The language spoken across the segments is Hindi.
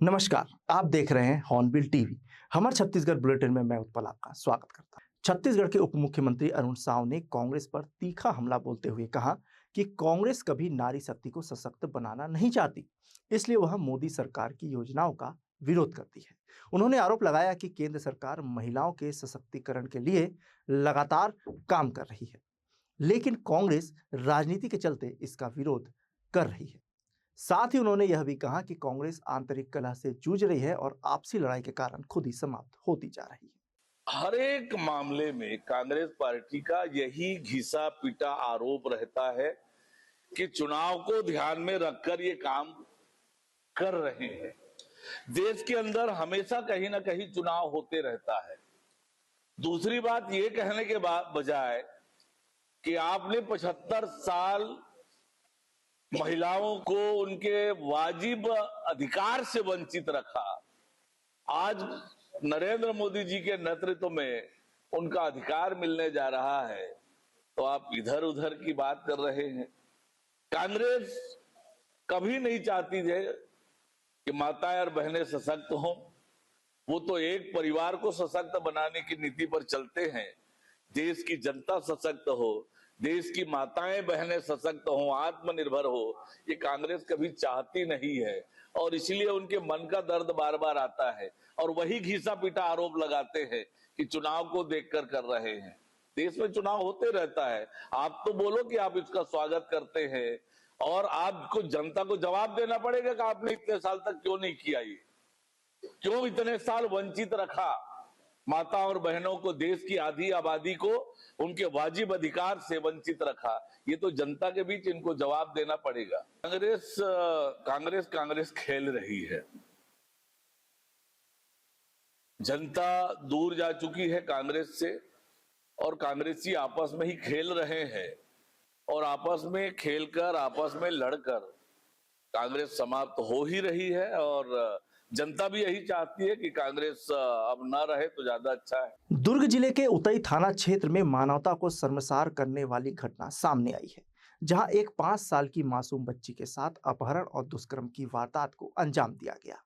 नमस्कार, आप देख रहे हैं हॉर्नबिल टीवी। हमारे छत्तीसगढ़ बुलेटिन में मैं उत्पल आपका स्वागत करता हूं। छत्तीसगढ़ के उप मुख्यमंत्री अरुण साव ने कांग्रेस पर तीखा हमला बोलते हुए कहा कि कांग्रेस कभी नारी शक्ति को सशक्त बनाना नहीं चाहती, इसलिए वह मोदी सरकार की योजनाओं का विरोध करती है। उन्होंने आरोप लगाया कि केंद्र सरकार महिलाओं के सशक्तिकरण के लिए लगातार काम कर रही है, लेकिन कांग्रेस राजनीति के चलते इसका विरोध कर रही है। साथ ही उन्होंने यह भी कहा कि कांग्रेस आंतरिक कलह से जूझ रही है और आपसी लड़ाई के कारण खुद ही समाप्त होती जा रही है। हर एक मामले में कांग्रेस पार्टी का यही घिसा पिटा आरोप रहता है कि चुनाव को ध्यान में रखकर ये काम कर रहे हैं। देश के अंदर हमेशा कहीं ना कहीं चुनाव होते रहता है। दूसरी बात ये कहने के बजाय कि आपने 75 साल महिलाओं को उनके वाजिब अधिकार से वंचित रखा, आज नरेंद्र मोदी जी के नेतृत्व में उनका अधिकार मिलने जा रहा है, तो आप इधर उधर की बात कर रहे हैं। कांग्रेस कभी नहीं चाहती है कि माताएं और बहनें सशक्त हों। वो तो एक परिवार को सशक्त बनाने की नीति पर चलते हैं। देश की जनता सशक्त हो, देश की माताएं बहनें सशक्त हो, आत्मनिर्भर हो, ये कांग्रेस कभी चाहती नहीं है और इसलिए उनके मन का दर्द बार बार आता है और वही घिसा पीटा आरोप लगाते हैं कि चुनाव को देखकर कर रहे हैं। देश में चुनाव होते रहता है। आप तो बोलो कि आप इसका स्वागत करते हैं और आपको जनता को जवाब देना पड़ेगा कि आपने इतने साल तक क्यों नहीं किया, ये क्यों इतने साल वंचित रखा माता और बहनों को, देश की आधी आबादी को उनके वाजिब अधिकार से वंचित रखा। ये तो जनता के बीच इनको जवाब देना पड़ेगा। कांग्रेस खेल रही है। जनता दूर जा चुकी है कांग्रेस से और कांग्रेसी आपस में ही खेल रहे हैं और आपस में खेलकर, आपस में लड़कर कांग्रेस समाप्त हो ही रही है और जनता भी यही चाहती है कि कांग्रेस अब ना रहे तो ज्यादा अच्छा है। दुर्ग जिले के उतई थाना क्षेत्र में मानवता को शर्मसार करने वाली घटना सामने आई है, जहां एक 5 साल की मासूम बच्ची के साथ अपहरण और दुष्कर्म की वारदात को अंजाम दिया गया।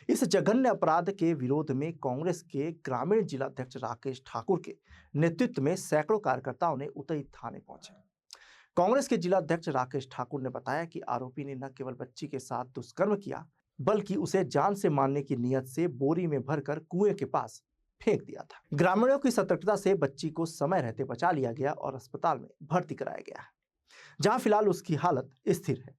इस जघन्य अपराध के विरोध में कांग्रेस के ग्रामीण जिलाध्यक्ष राकेश ठाकुर के नेतृत्व में सैकड़ों कार्यकर्ताओं ने उतई थाने पहुंचे। कांग्रेस के जिलाध्यक्ष राकेश ठाकुर ने बताया कि आरोपी ने न केवल बच्ची के साथ दुष्कर्म किया, बल्कि उसे जान से मारने की नियत से बोरी में भरकर कुएं के पास फेंक दिया था। ग्रामीणों की सतर्कता से बच्ची को समय रहते बचा लिया गया और अस्पताल में भर्ती कराया गया है, जहां फिलहाल उसकी हालत स्थिर है।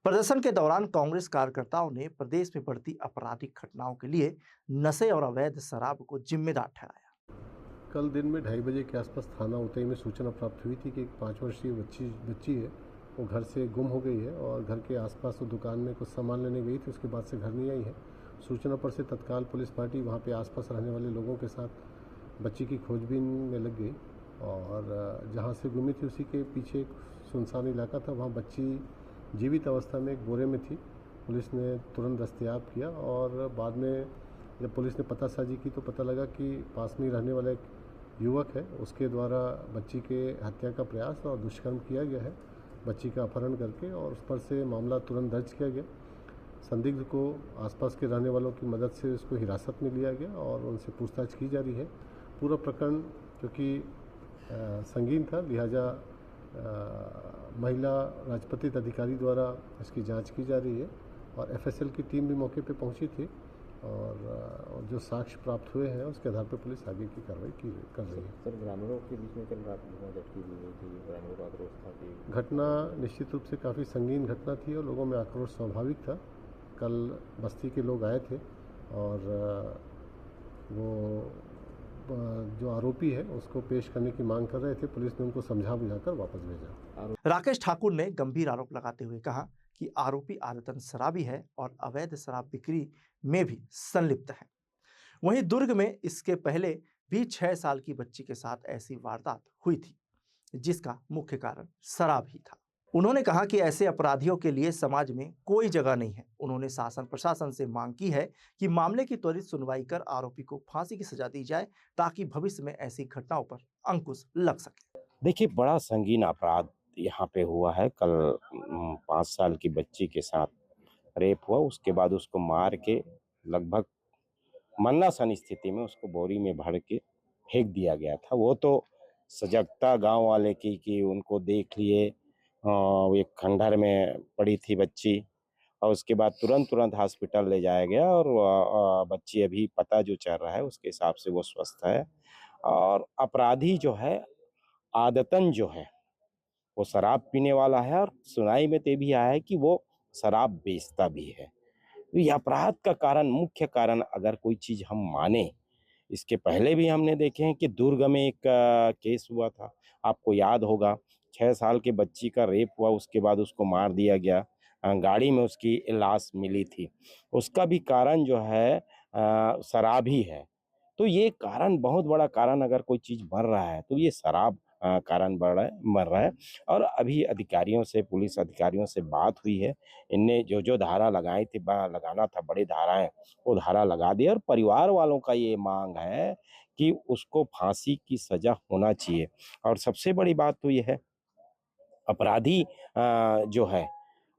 प्रदर्शन के दौरान कांग्रेस कार्यकर्ताओं ने प्रदेश में बढ़ती आपराधिक घटनाओं के लिए नशे और अवैध शराब को जिम्मेदार ठहराया। कल दिन में 2:30 बजे के आसपास थाना उतई में सूचना प्राप्त हुई थी कि एक 5 वर्षीय बच्ची है, वो घर से गुम हो गई है और घर के आसपास वो दुकान में कुछ सामान लेने गई थी, उसके बाद से घर नहीं आई है। सूचना पर से तत्काल पुलिस पार्टी वहाँ पे आसपास रहने वाले लोगों के साथ बच्ची की खोजबीन में लग गई और जहाँ से गुमी थी उसी के पीछे एक सुनसान इलाका था, वहाँ बच्ची जीवित अवस्था में एक बोरे में थी। पुलिस ने तुरंत दस्तयाब किया और बाद में जब पुलिस ने पतासाजी की तो पता लगा कि पास में ही रहने वाला एक युवक है, उसके द्वारा बच्ची के हत्या का प्रयास और दुष्कर्म किया गया है, बच्ची का अपहरण करके, और उस पर से मामला तुरंत दर्ज किया गया। संदिग्ध को आसपास के रहने वालों की मदद से उसको हिरासत में लिया गया और उनसे पूछताछ की जा रही है। पूरा प्रकरण क्योंकि संगीन था, लिहाजा महिला राजपत्रित अधिकारी द्वारा इसकी जांच की जा रही है और एफएसएल की टीम भी मौके पर पहुंची थी और जो साक्ष्य प्राप्त हुए हैं उसके आधार पर पुलिस आगे की कार्रवाई कर रही है। सर, ग्रामीणों के बीच में कल रात झटकी हुई थी, ग्रामीणों का आक्रोश था कि घटना निश्चित रूप से काफ़ी संगीन घटना थी और लोगों में आक्रोश स्वाभाविक था। कल बस्ती के लोग आए थे और वो जो आरोपी है उसको पेश करने की मांग कर रहे थे। पुलिस ने उनको समझा बुझाकर वापस भेजा। राकेश ठाकुर ने गंभीर आरोप लगाते हुए कहा कि आरोपी आदतन शराबी है और अवैध शराब बिक्री में भी संलिप्त है। वहीं दुर्ग में इसके पहले भी 6 साल की बच्ची के साथ ऐसी वारदात हुई थी, जिसका मुख्य कारण शराब ही था। उन्होंने कहा कि ऐसे अपराधियों के लिए समाज में कोई जगह नहीं है। उन्होंने शासन प्रशासन से मांग की है कि मामले की त्वरित सुनवाई कर आरोपी को फांसी की सजा दी जाए, ताकि भविष्य में ऐसी घटनाओं पर अंकुश लग सके। देखिए, बड़ा संगीन अपराध यहाँ पे हुआ है। कल 5 साल की बच्ची के साथ रेप हुआ, उसके बाद उसको मार के लगभग मरनासन स्थिति में उसको बोरी में भर के फेंक दिया गया था। वो तो सजगता गांव वाले की कि उनको देख लिए, एक खंडहर में पड़ी थी बच्ची और उसके बाद तुरंत हॉस्पिटल ले जाया गया और बच्ची अभी पता जो चल रहा है उसके हिसाब से वो स्वस्थ है। और अपराधी जो है आदतन जो है वो शराब पीने वाला है और सुनाई में तो ये भी आया है कि वो शराब बेचता भी है। तो ये अपराध का कारण, मुख्य कारण अगर कोई चीज हम माने, इसके पहले भी हमने देखे हैं कि दुर्ग में एक केस हुआ था, आपको याद होगा, 6 साल के बच्ची का रेप हुआ, उसके बाद उसको मार दिया गया, गाड़ी में उसकी लाश मिली थी। उसका भी कारण जो है शराब ही है। तो ये कारण, बहुत बड़ा कारण, अगर कोई चीज बढ़ रहा है तो ये शराब कारण बढ़ रहा है, मर रहा है। और अभी अधिकारियों से, पुलिस अधिकारियों से बात हुई है, इनने जो जो धारा लगाई थी, लगाना था बड़ी धाराएं, वो धारा लगा दी। और परिवार वालों का ये मांग है कि उसको फांसी की सजा होना चाहिए। और सबसे बड़ी बात तो ये है, अपराधी जो है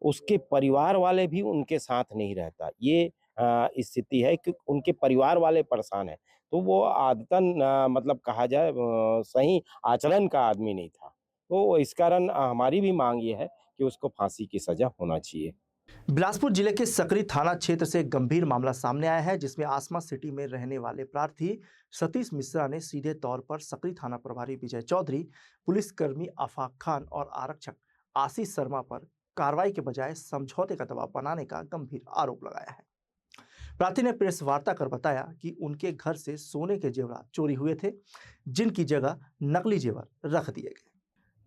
उसके परिवार वाले भी उनके साथ नहीं रहता। ये स्थिति है कि उनके परिवार वाले परेशान है, तो वो आदतन मतलब कहा जाए सही आचरण का आदमी नहीं था। तो इस कारण हमारी भी मांग ये है कि उसको फांसी की सजा होना चाहिए। बिलासपुर जिले के सकरी थाना क्षेत्र से एक गंभीर मामला सामने आया है, जिसमें आसमा सिटी में रहने वाले प्रार्थी सतीश मिश्रा ने सीधे तौर पर सकरी थाना प्रभारी विजय चौधरी, पुलिसकर्मी आफाक खान और आरक्षक आशीष शर्मा पर कार्रवाई के बजाय समझौते का दबाव बनाने का गंभीर आरोप लगाया है। प्रार्थी ने प्रेस वार्ता कर बताया कि उनके घर से सोने के जेवरात चोरी हुए थे, जिनकी जगह नकली जेवर रख दिए गए।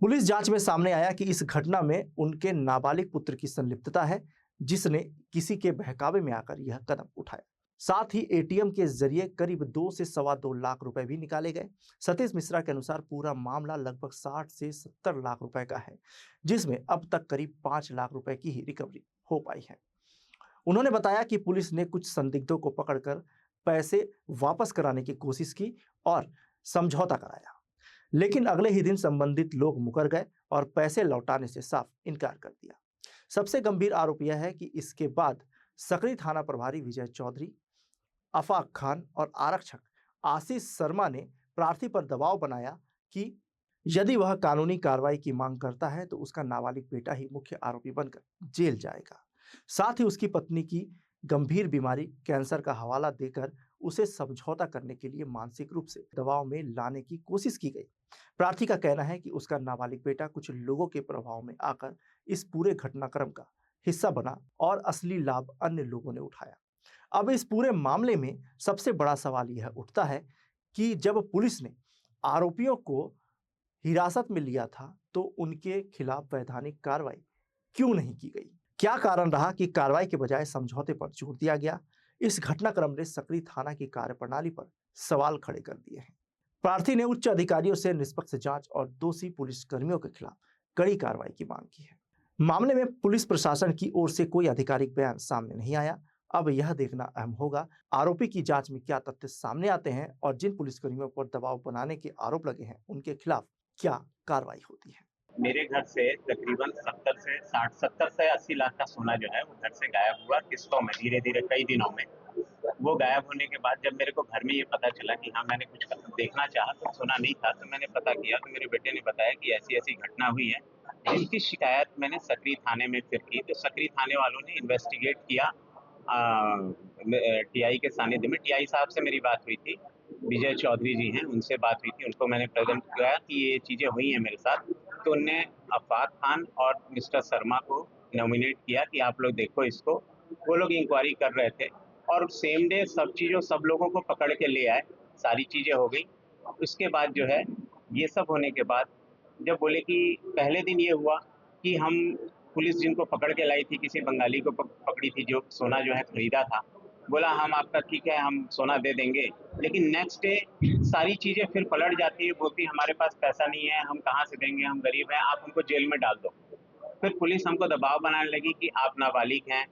पुलिस जांच में सामने आया कि इस घटना में उनके नाबालिग पुत्र की संलिप्तता है, जिसने किसी के बहकावे में आकर यह कदम उठाया। साथ ही एटीएम के जरिए करीब 2 से सवा 2 लाख रुपए भी निकाले गए। सतीश मिश्रा के अनुसार पूरा मामला लगभग 60 से 70 लाख रुपए का है, जिसमें अब तक करीब 5 लाख रुपए की ही रिकवरी हो पाई है। उन्होंने बताया कि पुलिस ने कुछ संदिग्धों को पकड़कर पैसे वापस कराने की कोशिश की और समझौता कराया, लेकिन अगले ही दिन संबंधित लोग मुकर गए और पैसे लौटाने से साफ इनकार कर दिया। सबसे गंभीर आरोप यह है कि इसके बाद सकरी थाना प्रभारी विजय चौधरी, आफाक खान और आरक्षक आशीष शर्मा ने प्रार्थी पर दबाव बनाया कि यदि वह कानूनी कार्रवाई की मांग करता है तो उसका नाबालिग बेटा ही मुख्य आरोपी बनकर जेल जाएगा। साथ ही उसकी पत्नी की गंभीर बीमारी कैंसर का हवाला देकर उसे समझौता करने के लिए मानसिक रूप से दबाव में लाने की कोशिश की गई। प्रार्थी का कहना है कि उसका नाबालिग बेटा कुछ लोगों के प्रभाव में आकर इस पूरे घटनाक्रम का हिस्सा बना और असली लाभ अन्य लोगों ने उठाया। अब इस पूरे मामले में सबसे बड़ा सवाल यह उठता है कि जब पुलिस ने आरोपियों को हिरासत में लिया था तो उनके खिलाफ वैधानिक कार्रवाई क्यों नहीं की गई? क्या कारण रहा कि कार्रवाई के बजाय समझौते पर जोर दिया गया? इस घटनाक्रम ने सकरी थाना की कार्यप्रणाली पर सवाल खड़े कर दिए हैं। प्रार्थी ने उच्च अधिकारियों से निष्पक्ष जांच और दोषी पुलिसकर्मियों के खिलाफ कड़ी कार्रवाई की मांग की है। मामले में पुलिस प्रशासन की ओर से कोई आधिकारिक बयान सामने नहीं आया। अब यह देखना अहम होगा आरोपी की जांच में क्या तथ्य सामने आते हैं और जिन पुलिसकर्मियों पर दबाव बनाने के आरोप लगे हैं उनके खिलाफ क्या कार्रवाई होती है। मेरे घर से तकरीबन 70 से 80 लाख का सोना जो है वो घर से गायब हुआ किस्तों में, धीरे धीरे कई दिनों में। वो गायब होने के बाद जब मेरे को घर में ये पता चला कि हाँ मैंने कुछ देखना चाहा तो सोना नहीं था, तो मैंने पता किया तो मेरे बेटे ने बताया कि ऐसी ऐसी घटना हुई है। जिसकी शिकायत मैंने सकरी थाने में फिर की, तो सकरी थाने वालों ने इन्वेस्टिगेट किया। टीआई के सानिध्य में टीआई साहब से मेरी बात हुई थी, विजय चौधरी जी हैं, उनसे बात हुई थी। उनको मैंने प्रेजेंट किया कि ये चीज़ें हुई हैं मेरे साथ, तो उनने आफाक खान और मिस्टर शर्मा को नॉमिनेट किया कि आप लोग देखो इसको। वो लोग इंक्वायरी कर रहे थे और सेम डे सब लोगों को पकड़ के ले आए, सारी चीज़ें हो गई। उसके बाद जो है ये सब होने के बाद जब बोले कि पहले दिन ये हुआ कि हम पुलिस जिनको पकड़ के लाई थी, किसी बंगाली को पकड़ी थी जो सोना जो है खरीदा था, बोला हम आपका ठीक है हम सोना दे देंगे, लेकिन नेक्स्ट डे सारी चीज़ें फिर पलट जाती है, बोलती हमारे पास पैसा नहीं है, हम कहाँ से देंगे, हम गरीब हैं, आप हमको जेल में डाल दो। फिर पुलिस हमको दबाव बनाने लगी कि आप नाबालिग हैं,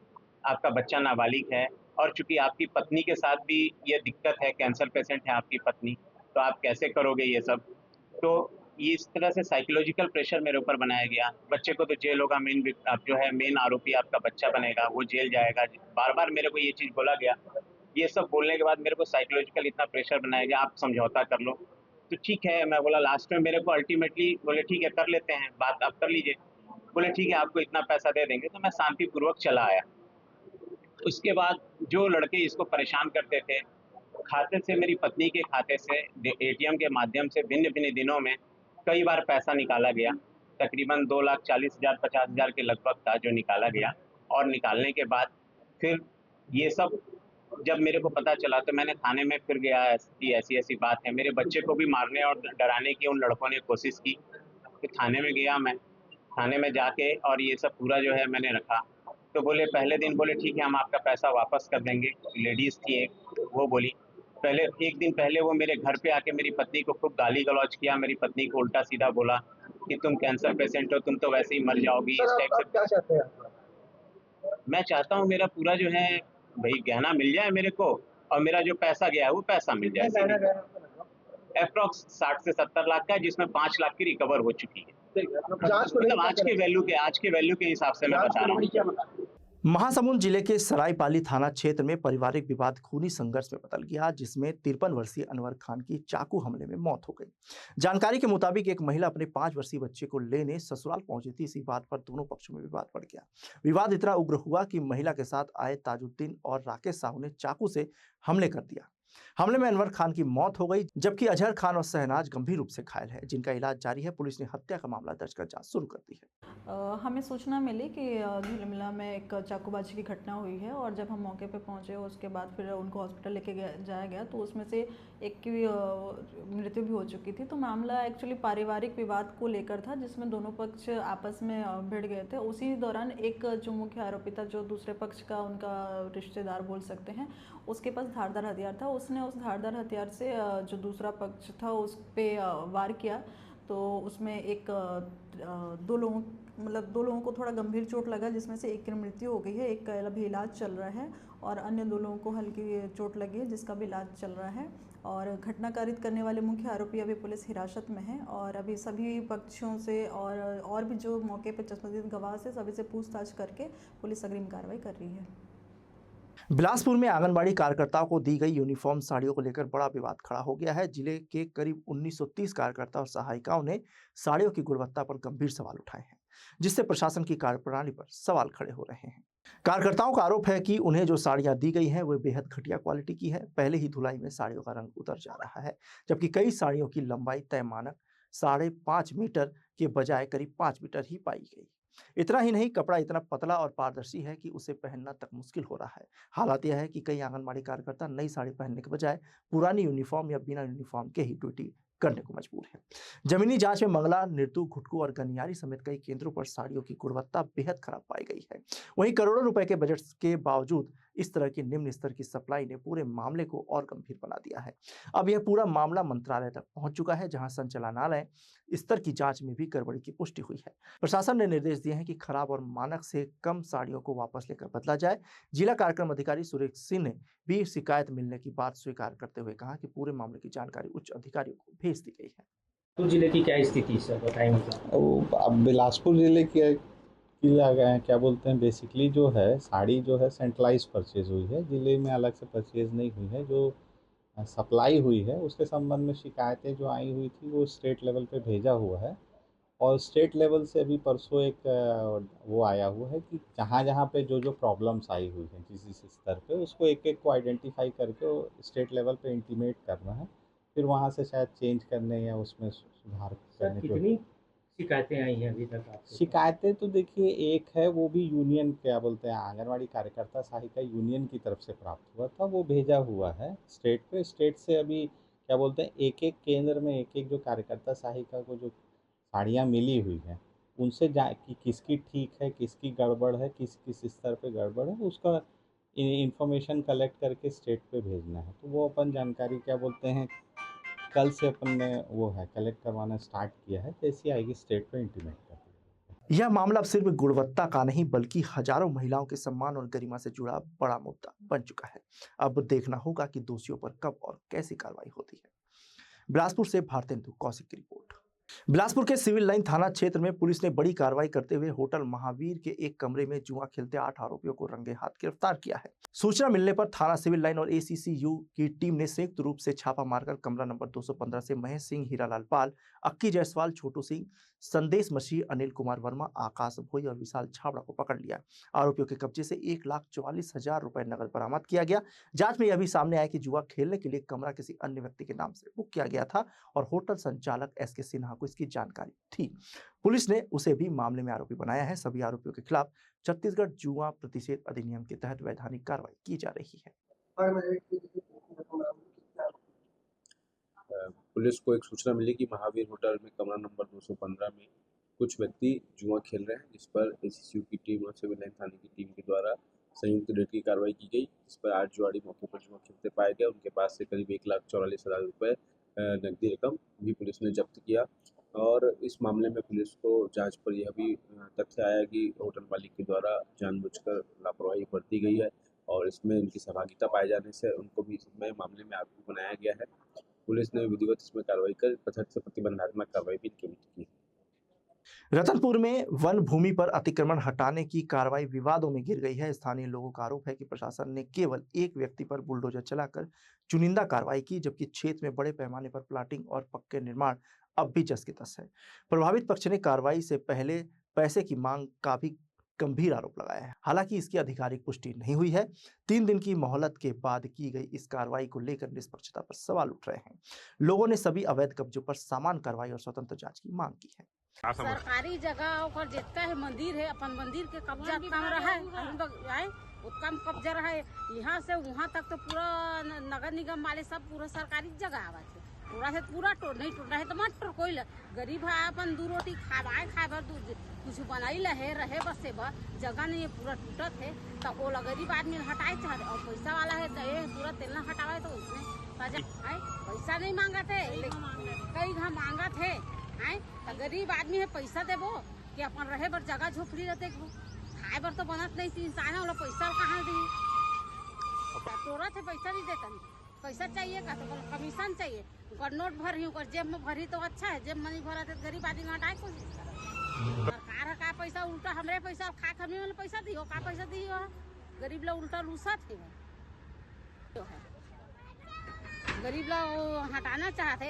आपका बच्चा नाबालिग है, और चूंकि आपकी पत्नी के साथ भी ये दिक्कत है, कैंसर पेशेंट है आपकी पत्नी, तो आप कैसे करोगे ये सब। तो ये इस तरह से साइकोलॉजिकल प्रेशर मेरे ऊपर बनाया गया। बच्चे को तो जेल होगा, अब जो है मेन आरोपी आपका बच्चा बनेगा, वो जेल जाएगा। बार बार मेरे को ये चीज़ बोला गया। ये सब बोलने के बाद मेरे को साइकोलॉजिकल इतना प्रेशर बनाया गया, आप समझौता कर लो। तो ठीक है, मैं बोला लास्ट में मेरे को अल्टीमेटली बोले ठीक है कर लेते हैं बात, आप कर लीजिए। बोले ठीक है आपको इतना पैसा दे देंगे, तो मैं शांतिपूर्वक चला आया। उसके बाद जो लड़के इसको परेशान करते थे, खाते से, मेरी पत्नी के खाते से एटीएम के माध्यम से भिन्न भिन्न दिनों में कई बार पैसा निकाला गया। तकरीबन 2,40,000 50,000 के लगभग था जो निकाला गया। और निकालने के बाद फिर ये सब जब मेरे को पता चला तो मैंने थाने में फिर गया कि ऐसी ऐसी बात है। मेरे बच्चे को भी मारने और डराने की उन लड़कों ने कोशिश की। फिर थाने में गया मैं, थाने में जाके और ये सब पूरा जो है मैंने रखा। तो बोले पहले दिन बोले ठीक है हम आपका पैसा वापस कर देंगे। लेडीज़ थी एक, वो बोली। पहले एक दिन पहले वो मेरे घर पे आके मेरी पत्नी को खूब गाली गलौज किया। मेरी पत्नी को उल्टा सीधा बोला कि तुम कैंसर पेशेंट हो, तुम तो वैसे ही मर जाओगी, इस टाइप से। क्या चाहते हैं आप? मैं चाहता हूँ मेरा पूरा जो है भाई गहना मिल जाए मेरे को, और मेरा जो पैसा गया है वो पैसा मिल जाए। कितना गहना गया आपका लगभग? अप्रॉक्स 60 से 70 लाख का है, जिसमें 5 लाख की रिकवर हो चुकी है। ठीक है, मतलब जांच को लेकर मतलब आज के वैल्यू के हिसाब से मैं जांच बता को रहा हूँ। लेकर क्या बता रहे हैं? महासमुंद जिले के सरायपाली थाना क्षेत्र में पारिवारिक विवाद खूनी संघर्ष में बदल गया, जिसमें 53 वर्षीय अनवर खान की चाकू हमले में मौत हो गई। जानकारी के मुताबिक एक महिला अपने 5 वर्षीय बच्चे को लेने ससुराल पहुंची थी। इसी बात पर दोनों पक्षों में विवाद बढ़ गया। विवाद इतना उग्र हुआ कि महिला के साथ आए ताजुद्दीन और राकेश साहू ने चाकू से हमले कर दिया। हमले में अनवर खान की मौत हो गई, जबकि अजहर खान और शहनाज गंभीर रूप से घायल है, जिनका इलाज जारी है। पुलिस ने हत्या का मामला दर्ज कर जांच शुरू कर दी है। हमें सूचना मिली कि झिलमिला में एक चाकूबाजी की घटना हुई है, और जब हम मौके पर पहुंचे उसके बाद फिर उनको हॉस्पिटल लेके जाया गया तो उसमें से एक की मृत्यु भी हो चुकी थी। तो मामला एक्चुअली पारिवारिक विवाद को लेकर था, जिसमें दोनों पक्ष आपस में भिड़ गए थे। उसी दौरान एक जो मुख्य आरोपी था, जो दूसरे पक्ष का उनका रिश्तेदार बोल सकते हैं, उसके पास धारदार हथियार था। उसने उस धारदार हथियार से जो दूसरा पक्ष था उस पर वार किया। तो उसमें दो लोगों को थोड़ा गंभीर चोट लगा, जिसमें से एक की मृत्यु हो गई है, एक का अभी इलाज चल रहा है, और अन्य 2 लोगों को हल्की चोट लगी है, जिसका भी इलाज चल रहा है। और घटना कारित करने वाले मुख्य आरोपी अभी पुलिस हिरासत में है, और अभी सभी पक्षों से और भी जो मौके पर चश्मदीद गवाह से सभी से पूछताछ करके पुलिस अग्रिम कार्रवाई कर रही है। बिलासपुर में आंगनबाड़ी कार्यकर्ताओं को दी गई यूनिफॉर्म साड़ियों को लेकर बड़ा विवाद खड़ा हो गया है। जिले के करीब 1930 कार्यकर्ता और सहायिकाओं ने साड़ियों की गुणवत्ता पर गंभीर सवाल उठाए हैं, जिससे प्रशासन की कार्यप्रणाली पर सवाल खड़े हो रहे हैं। कार्यकर्ताओं का आरोप है कि उन्हें जो साड़ियां दी गई हैं वे बेहद घटिया क्वालिटी की है। पहले ही धुलाई में साड़ियों का रंग उतर जा रहा है, जबकि कई साड़ियों की लंबाई तय मानक 5.5 मीटर के बजाय करीब 5 मीटर ही पाई गई। इतना ही नहीं, कपड़ा इतना पतला और पारदर्शी है कि उसे पहनना तक मुश्किल हो रहा है। हालात यह है कि कई आंगनबाड़ी कार्यकर्ता नई साड़ी पहनने के बजाय पुरानी यूनिफॉर्म या बिना यूनिफॉर्म के ही ड्यूटी करने को मजबूर है। जमीनी जांच में मंगला, निर्तू, घुटकू और गनियारी समेत कई केंद्रों पर साड़ियों की गुणवत्ता बेहद खराब पाई गई है। वहीं करोड़ों रुपए के बजट के बावजूद इस तरह की निम्न स्तर की सप्लाई ने पूरे मामले को और गंभीर बना दिया है। अब यह पूरा मामला मंत्रालय तक पहुंच चुका है, जहां संचालनालय स्तर की जांच में भी गड़बड़ी की पुष्टि हुई है। प्रशासन ने निर्देश दिए हैं कि खराब और मानक से कम साड़ियों को वापस लेकर बदला जाए। जिला कार्यक्रम अधिकारी सुरेश सिंह ने भी शिकायत मिलने की बात स्वीकार करते हुए कहा कि पूरे मामले की जानकारी उच्च अधिकारियों को भेज दी गई है। तो जिले की क्या स्थिति है सर, बताएं मुझे। अब बिलासपुर जिले की क्या बोलते हैं, बेसिकली जो है साड़ी जो है सेंट्रलाइज परचेज हुई है, जिले में अलग से परचेज नहीं हुई है। जो सप्लाई हुई है उसके संबंध में शिकायतें जो आई हुई थी वो स्टेट लेवल पे भेजा हुआ है, और स्टेट लेवल से अभी परसों एक वो आया हुआ है कि जहाँ जहाँ पे जो प्रॉब्लम्स आई हुई हैं जिस स्तर पे, उसको एक एक को आइडेंटिफाई करके स्टेट लेवल पे इंटीमेट करना है, फिर वहाँ से शायद चेंज करने या उसमें सुधार करने के। कितनी शिकायतें आई हैं अभी तक आपको? शिकायतें तो देखिए, एक है वो भी यूनियन क्या बोलते हैं आंगनवाड़ी कार्यकर्ता सहायिका यूनियन की तरफ से प्राप्त हुआ था, वो भेजा हुआ है स्टेट पे। स्टेट से अभी क्या बोलते हैं एक एक केंद्र में एक एक जो कार्यकर्ता सहायिका को जो साड़ियाँ मिली हुई हैं उनसे कि किसकी ठीक है, किसकी गड़बड़ है, किस किस स्तर पे गड़बड़ है, उसका इंफॉर्मेशन कलेक्ट करके स्टेट पे भेजना है। तो वो अपन जानकारी क्या बोलते हैं कल से अपन ने वो है कलेक्ट करवाना स्टार्ट किया है, जैसी आएगी स्टेट पे इंटीमेट कर देंगे। यह मामला अब सिर्फ गुणवत्ता का नहीं बल्कि हजारों महिलाओं के सम्मान और गरिमा से जुड़ा बड़ा मुद्दा बन चुका है। अब देखना होगा कि दोषियों पर कब और कैसी कार्रवाई होती है। बिलासपुर से भारतेंदु कौशिक की रिपोर्ट। बिलासपुर के सिविल लाइन थाना क्षेत्र में पुलिस ने बड़ी कार्रवाई करते हुए होटल महावीर के एक कमरे में जुआ खेलते 8 आरोपियों को रंगे हाथ गिरफ्तार किया है। सूचना मिलने पर थाना सिविल लाइन और एसीसीयू की टीम ने संयुक्त रूप से छापा मारकर कमरा नंबर 215 से महेश सिंह, हीरालाल पाल, अक्की जायसवाल, छोटू सिंह, संदेश मसीह, अनिल कुमार वर्मा, आकाश भोई और विशाल छाबड़ा को पकड़ लिया। आरोपियों के कब्जे से 1,44,000 रुपए नकद बरामद किया गया। जांच में यह भी सामने आया कि जुआ खेलने के लिए कमरा किसी अन्य व्यक्ति के नाम से बुक किया गया था और होटल संचालक एसके सिन्हा को इसकी जानकारी थी। पुलिस ने उसे भी मामले में आरोपी बनाया है। सभी आरोपियों के खिलाफ छत्तीसगढ़ जुआ प्रतिषेध अधिनियम के तहत वैधानिक कार्रवाई की जा रही है। पुलिस को एक सूचना मिली कि महावीर होटल में कमरा नंबर 215 में कुछ व्यक्ति जुआ खेल रहे हैं, जिस पर एसीसीयू की टीम और सिविल लाइन थाने की टीम के द्वारा संयुक्त रेड की कार्रवाई की गई, जिस पर 8 जुआड़ी मौके पर जुआ खेलते पाए गए। उनके पास से करीब 1,44,000 रुपये नकदी रकम भी पुलिस ने जब्त किया। और इस मामले में पुलिस को जांच पर यह भी तथ्य आया कि होटल मालिक के द्वारा जानबूझकर लापरवाही बरती गई है और इसमें उनकी सहभागिता पाए जाने से उनको भी इसमें मामले में आरोपी बनाया गया है। पुलिस ने विधिवत इसमें कार्रवाई कर तथ्य से प्रतिबंधात्मक कार्रवाई भी की। रतनपुर में वन भूमि पर अतिक्रमण हटाने की कार्रवाई विवादों में घिर गई है। स्थानीय लोगों का आरोप है कि प्रशासन ने केवल एक व्यक्ति पर बुलडोजर चलाकर चुनिंदा कार्रवाई की, जबकि क्षेत्र में बड़े पैमाने पर प्लाटिंग और पक्के निर्माण अब भी जस की तस है। प्रभावित पक्ष ने कार्रवाई से पहले पैसे की मांग का भी गंभीर आरोप लगाया है। हालांकि इसकी आधिकारिक पुष्टि नहीं हुई है। 3 दिन की मोहलत के बाद की गई इस कार्रवाई को लेकर निष्पक्षता पर सवाल उठ रहे हैं। लोगों ने सभी अवैध कब्जों पर समान कार्रवाई और स्वतंत्र जांच की मांग की है। सरकारी जगह ओकर जितना है मंदिर है, अपन मंदिर के कब्जा कम रहा है, कम कब्जा रहा है। यहाँ से वहाँ तक तो पूरा नगर निगम वाले सब पूरा सरकारी जगह आवा थे। पूरा है पूरा नहीं टूट रहा है तो मत टूट कोई गरीब है अपन 2 रोटी खाए भर कुछ बनाई रहे बस से जगह नहीं है, पूरा टूटत है। तो वो गरीब आदमी हटाए चाहते और पैसा वाला है तो ये पूरा तेलना हटावे तो उसमें पैसा नहीं मांगा थे, कई घा मांगा थे। तो गरीब आदमी है पैसा देबो कि अपन रहे बर जगह झोपड़ी रहते खाए बर तो बनत नहीं थी इंसान वाला पैसा कहाँ दी तोरा थे पैसा नहीं देता पैसा चाहिए का तो कमीशन चाहिए और नोट भरी जेब में भरी तो अच्छा है, जेब में नहीं भरा तो गरीब आदमी हटाए कोशिश कर। सरकार का पैसा उल्टा हमरे पैसा खा खमी वाले पैसा दियो का पैसा दियो गरीब लोग उल्टा लूसा थे गरीब लोग हटाना चाहते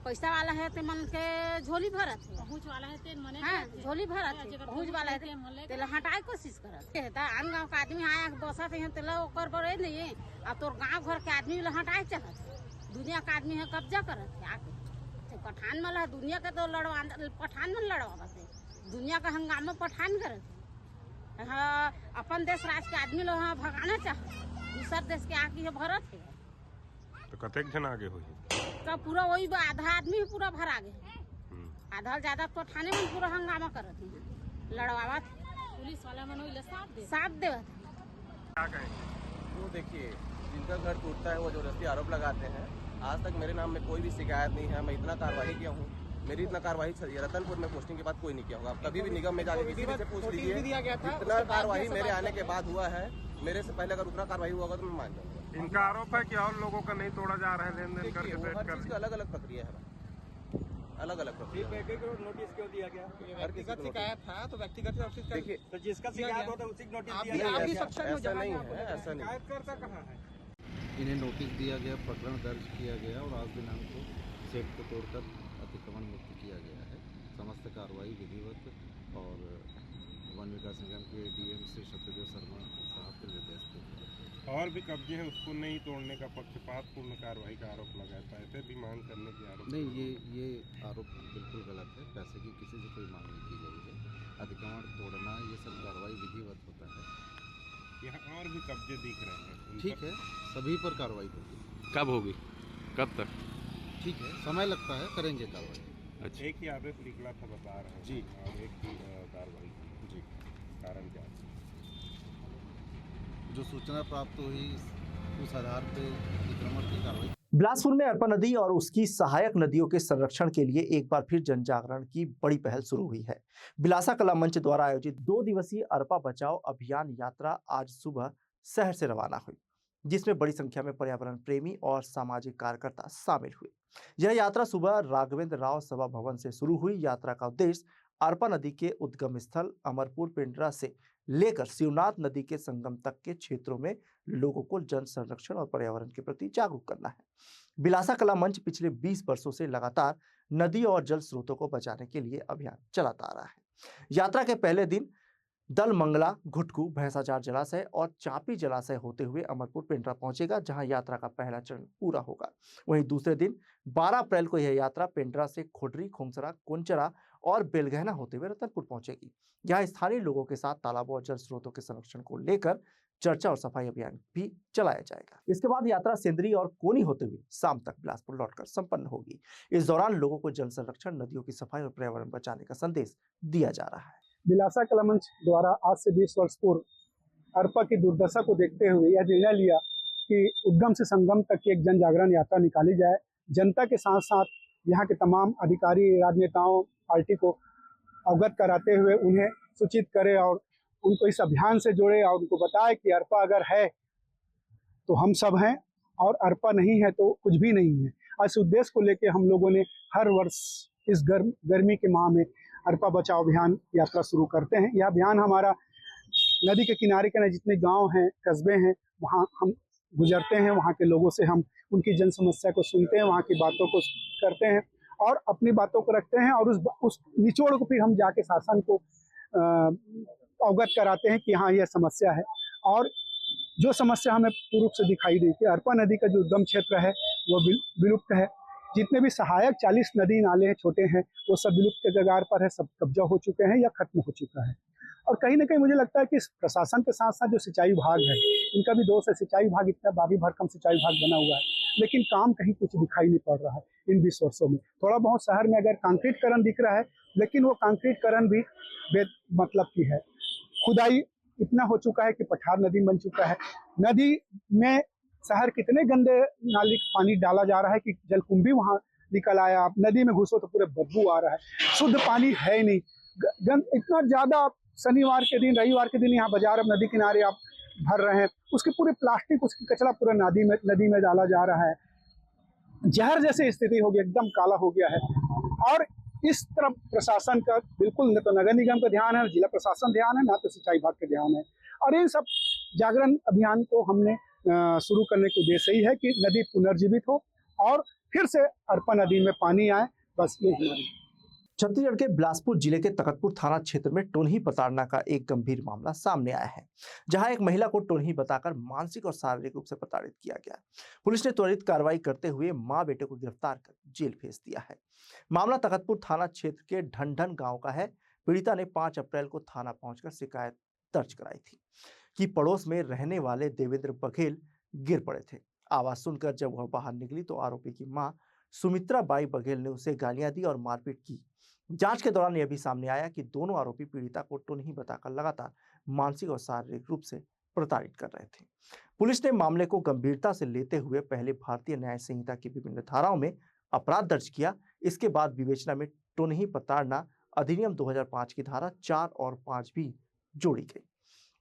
पैसा वाला है तो मन के झोली भरत है, पहुँच वाला है तो मने झोली भरत है, पहुँच वाला है तो हटाए कोशिश करत है। आन गाँव का आदमी आया बसत है तो ओकर बड़े नहीं है। अब तोर गाँव घर के आदमी हटाए चाहत दुनिया का आदमी है कब्जा करत है आके पठान में दुनिया के तो पठान में लड़वा दुनिया का हंगामा पठान करत है। हाँ, अपन देश राज के आदमी लोग भगाना चाहते दूसर देश के आके भरत है तो कतेक जन आगे हुई का पूरा वही आधा आदमी ही पूरा भरा गए, आधा ज्यादा तो थाने में पूरा हंगामा करत है लड़वावा पुलिस वाला मन साथ दे वो देखिए जिनका घर टूटता है वो जबरदस्ती आरोप लगाते हैं। आज तक मेरे नाम में कोई भी शिकायत नहीं है। मैं इतना कार्रवाई किया हूँ, मेरी इतना कार्रवाई रतनपुर में पोस्टिंग के बाद कोई नहीं किया होगा। कभी भी निगम में जाके किसी से पूछ लीजिए, इतना कार्रवाई मेरे आने के बाद हुआ है। मेरे से पहले अगर उतना कार्रवाई हुआ होगा तो मैं मान जाऊंगा। इनका आरोप है कि और लोगों का नहीं तोड़ा जा रहा है, लेन देन करके हर चीज का अलग अलग प्रक्रिया है, अलग अलग प्रक्रिया। नोटिस क्यों दिया गया? हर किसी को शिकायत था तो व्यक्तिगत देखिए तो जिसका शिकायत हो तो उसी को नोटिस दिया गया। ऐसा नहीं है, ऐसा नहीं। शिकायतकर्ता कहाँ है? इन्हें नोटिस दिया गया, प्रकरण दर्ज किया गया और आज दिनांक को सेट को तोड़कर अतिक्रमण मुक्त किया गया है। समस्त कार्रवाई विधिवत और वन विकास निगम के डीएम श्री सत्यदेव शर्मा साहब के निर्देश पे और भी कब्जे हैं उसको नहीं तोड़ने का पक्षपातपूर्ण कार्रवाई का आरोप लगाया था। ऐसे भी मांग करने की आरोप नहीं, ये आरोप बिल्कुल गलत है। पैसे की किसी से कोई मांग नहीं की गई है। अतिक्रमण तोड़ना ये सब कार्रवाई विधिवत होता है। यहाँ और भी कब्जे दिख रहे हैं, ठीक है, सभी पर कार्रवाई होगी। कब होगी, कब तक? ठीक है, समय लगता है, करेंगे कार्रवाई। अच्छा, एक ही आदेश निकला था बता रहे हैं जी, और एक ही कार्रवाई जी। कारण क्या? जो सूचना प्राप्त हुई उस आधार पर अतिक्रमण की कार्रवाई। बिलासपुर में अरपा नदी और उसकी सहायक नदियों के संरक्षण के लिए एक बार फिर जन जागरण की बड़ी पहल शुरू हुई है। बिलासा कला मंच द्वारा आयोजित 2 दिवसीय अरपा बचाओ अभियान यात्रा आज सुबह शहर से रवाना हुई। जिसमें बड़ी संख्या में पर्यावरण प्रेमी और सामाजिक कार्यकर्ता शामिल हुए। यह यात्रा सुबह राघवेंद्र राव सभा भवन से शुरू हुई। यात्रा का उद्देश्य अरपा नदी के उद्गम स्थल अमरपुर पिंडरा से लेकर शिवनाथ नदी के संगम तक के क्षेत्रों में लोगों को जल संरक्षण और पर्यावरण के प्रति जागरूक करना है। बिलासा कला मंच पिछले 20 वर्षों से लगातार नदी और जल स्रोतों को बचाने के लिए अभियान चलाता आ रहा है। यात्रा के पहले दिन दल मंगला, घुटकू, भैंसाचार जलाशय और चापी जलाशय होते हुए अमरपुर पिंडरा पहुंचेगा, जहां यात्रा का पहला चरण पूरा होगा। वहीं दूसरे दिन 12 अप्रैल को यह यात्रा पिंडरा से खोडरी, खोंसरा, कुंचरा और बेलगहना होते हुए रतनपुर पहुंचेगी। यहाँ स्थानीय लोगों के साथ तालाबों और जल स्रोतों के संरक्षण को लेकर चर्चा और सफाई अभियान भी चलाया जाएगा। इसके बाद यात्रा सेंद्री और कोनी होते हुए शाम तक बिलासपुर लौटकर संपन्न होगी। इस दौरान लोगों को जल संरक्षण, नदियों की सफाई और पर्यावरण बचाने का संदेश दिया जा रहा है। बिलासा कला मंच द्वारा आज से 20 वर्ष पूर्व अरपा की दुर्दशा को देखते हुए यह निर्णय लिया कि उद्गम से संगम तक की एक जन जागरण यात्रा निकाली जाए। जनता के साथ साथ यहाँ के तमाम अधिकारी, राजनेताओं, पार्टी को अवगत कराते हुए उन्हें सूचित करें और उनको इस अभियान से जोड़े और उनको बताए कि अरपा अगर है तो हम सब हैं और अरपा नहीं है तो कुछ भी नहीं है। इस उद्देश्य को लेकर हम लोगों ने हर वर्ष इस गर्मी के माह में अरपा बचाओ अभियान यात्रा शुरू करते हैं। यह अभियान हमारा नदी के किनारे के जितने गांव हैं, कस्बे हैं, वहाँ हम गुजरते हैं। वहाँ के लोगों से हम उनकी जन समस्या को सुनते हैं, वहाँ की बातों को करते हैं और अपनी बातों को रखते हैं और उस निचोड़ को फिर हम जाके शासन को अवगत कराते हैं कि हाँ यह समस्या है। और जो समस्या हमें पूर्व से दिखाई दी कि अरपा नदी का जो उद्गम क्षेत्र है वो विलुप्त है। जितने भी सहायक 40 नदी नाले हैं, छोटे हैं, वो सब विलुप्त के कगार पर है, सब कब्जा हो चुके हैं या खत्म हो चुका है। और कहीं ना कहीं मुझे लगता है कि प्रशासन के साथ साथ जो सिंचाई विभाग है, इनका भी दोष है। सिंचाई विभाग इतना भारी भरकम सिंचाई विभाग बना हुआ है, लेकिन काम कहीं कुछ दिखाई नहीं पड़ रहा है इन 20 वर्षों में। थोड़ा बहुत शहर में अगर कंक्रीटकरण दिख रहा है, लेकिन वो कंक्रीटकरण भी मतलब की है। खुदाई इतना हो चुका है कि पठार नदी बन चुका है। नदी में शहर कितने गंदे नाली पानी डाला जा रहा है कि जलकुंभी वहाँ निकल आया। आप नदी में घुसो तो पूरे बदबू आ रहा है, शुद्ध पानी है ही नहीं। इतना ज्यादा शनिवार के दिन, रविवार के दिन यहाँ बाजार अब नदी किनारे आप भर रहे हैं, उसके पूरे प्लास्टिक, उसकी कचरा पूरा नदी में डाला जा रहा है। जहर जैसी स्थिति हो गई, एकदम काला हो गया है। और इस तरफ प्रशासन का बिल्कुल न तो नगर निगम का ध्यान है, जिला प्रशासन ध्यान है, ना तो सिंचाई विभाग का ध्यान है। और इन सब जागरण अभियान को हमने शुरू करने का उद्देश्य यही है कि नदी पुनर्जीवित हो और फिर से अरपा नदी में पानी आए, बस यही। छत्तीसगढ़ के बिलासपुर जिले के तखतपुर थाना क्षेत्र में टोनही प्रताड़ना का एक गंभीर मामला सामने आया है, जहां एक महिला को टोनही बताकर मानसिक और शारीरिक रूप से प्रताड़ित किया गया। पुलिस ने त्वरित कार्रवाई करते हुए मां बेटे को गिरफ्तार कर जेल भेज दिया है। मामला तखतपुर थाना क्षेत्र के ढनढन गांव का है। पीड़िता ने 5 अप्रैल को थाना पहुंचकर शिकायत दर्ज कराई थी कि पड़ोस में रहने वाले देवेंद्र बघेल गिर पड़े थे। आवाज सुनकर जब वह बाहर निकली तो आरोपी की मां सुमित्रा बाई बघेल ने उसे गालियां दी और मारपीट की। जांच के दौरान यह भी सामने आया कि दोनों आरोपी पीड़िता को टोनही बताकर लगातार मानसिक और शारीरिक रूप से प्रताड़ित कर रहे थे। पुलिस ने मामले को गंभीरता से लेते हुए पहले भारतीय न्याय संहिता की विभिन्न धाराओं में अपराध दर्ज किया। इसके बाद विवेचना में टोनही प्रताड़ना अधिनियम 2005 की धारा 4 और 5 भी जोड़ी गई।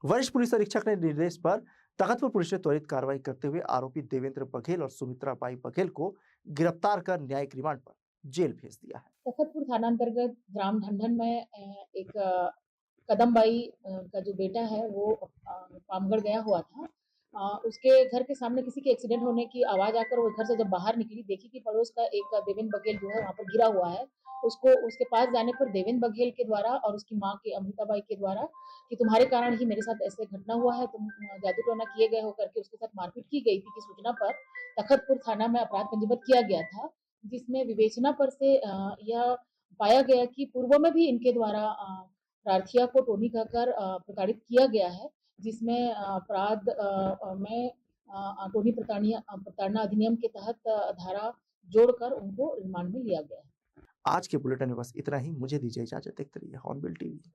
वरिष्ठ पुलिस अधीक्षक ने निर्देश पर तखतपुर पुलिस ने त्वरित कार्रवाई करते हुए आरोपी देवेंद्र बघेल और सुमित्रा बाई बघेल को गिरफ्तार कर न्यायिक रिमांड पर जेल भेज दिया है। तखतपुर थाना अंतर्गत ग्राम ढंढन में एक कदमबाई का जो बेटा है वो पामगढ़ गया हुआ था। उसके घर के सामने किसी के एक्सीडेंट होने की आवाज आकर वो घर से जब बाहर निकली, देखी कि पड़ोस का एक देवेंद्र बघेल जो है वहाँ पर गिरा हुआ है। उसके पास जाने पर देवेंद्र बघेल के द्वारा और उसकी माँ के अमृताबाई के द्वारा कि तुम्हारे कारण ही मेरे साथ ऐसे घटना हुआ है, तुम जादू टोना किए गए हो करके उसके साथ मारपीट की गई थी की सूचना पर तखतपुर थाना में अपराध पंजीबद्ध किया गया था, जिसमें विवेचना पर से यह पाया गया कि पूर्व में भी इनके द्वारा प्रार्थिया को टोनी कहकर प्रताड़ित किया गया है, जिसमें अपराध में टोनी प्रताड़ना अधिनियम के तहत धारा जोड़कर उनको रिमांड में लिया गया है। आज के बुलेटिन में बस इतना ही। मुझे दीजिए इजाजत। देखते रहिए हॉर्नबिल टीवी।